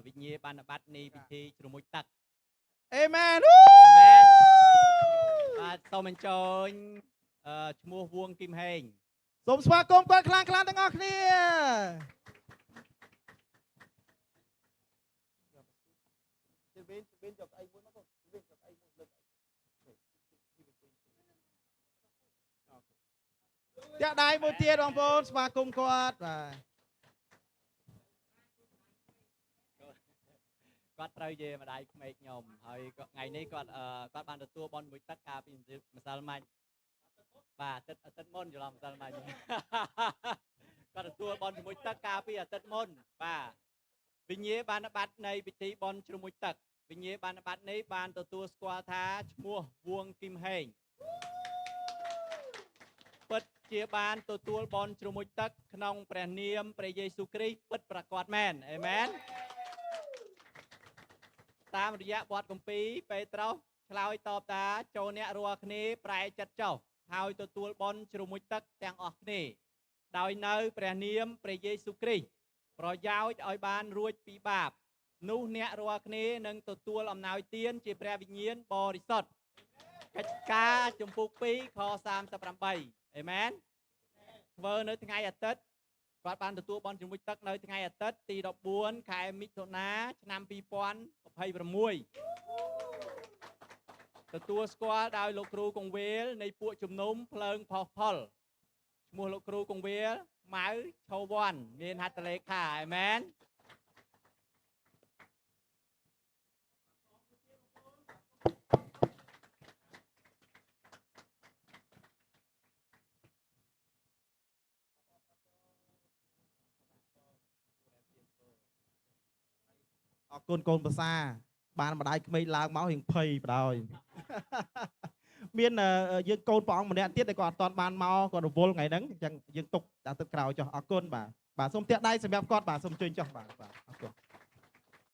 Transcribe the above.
វិញ្ញាបានបាត់នៃពិធីជ្រមុជទឹក Amen បាទសូមអញ្ជើញឈ្មោះវួងគឹមហេង សូមស្វាគមន៍គាត់ខ្លាំងៗទាំងអស់គ្នាចាក់ដៃមួយទៀតបងប្អូនស្វាគមន៍គាត់បាទ គាត់ត្រូវជាម្ដាយក្មេកខ្ញុំហើយថ្ងៃនេះគាត់បានទទួលបនមួយទឹកកាលពីម្សិលមិញបាទអាទិត្យមុនច្រឡំម្សិលមិញ គាត់ទទួលបនជាមួយទឹកកាលពីអាទិត្យមុនបាទវិញ្ញាបានបាត់នៃពិធីបនជ្រមុជទឹកវិញ្ញាបានបាត់នេះបានទទួលស្គាល់ថាឈ្មោះវួងគឹមហេងពិតជាបានទទួលបនជ្រមុជទឹកក្នុងព្រះនាមព្រះយេស៊ូវគ្រីស្ទពិតប្រាកដមែនអេមែនតាមរយៈបទគម្ពីរពេត្រុសឆ្លើយតបថាចូលអ្នករាល់គ្នាប្រែចិត្តចុះហើយទទួលបនជ្រមុជទឹកទាំងអស់គ្នាដោយនៅព្រះនាមព្រះយេស៊ូវគ្រីស្ទប្រយោជន៍ឲ្យបានរួចពីបាបនោះអ្នករាល់គ្នានឹងទទួលអំណោយទានជាព្រះវិញ្ញាណបរិសុទ្ធកិច្ចការជំពូក2ខ38អេមែនធ្វើនៅថ្ងៃអាទិត្យគាត់បានទទួលបនជំនួយទឹកនៅថ្ងៃអាទិត្យទី14ខែមិថុនាឆ្នាំ2026ទទួលស្គាល់ដោយលោកគ្រូកងវេលនៃពួកជំនុំភ្លើងផុសផុលឈ្មោះលោកគ្រូកងវេលម៉ៅឆូវ័នមានហត្ថលេខាអេមែនអរគុណកូនប្រសាបានម្ដាយក្មេកឡើងមករៀងភ័យបដ ாய் មានយើងកូនព្រះអង្គម្នាក់ទៀតដែលគាត់អត់ទាន់បានមកគាត់រវល់ថ្ងៃហ្នឹងអញ្ចឹងយើងទុកអាទិត្យក្រោយចុះអរគុណបាទសូមតាក់ដៃសម្រាប់គាត់បាទសូមជួយចុះបាទអរគុណ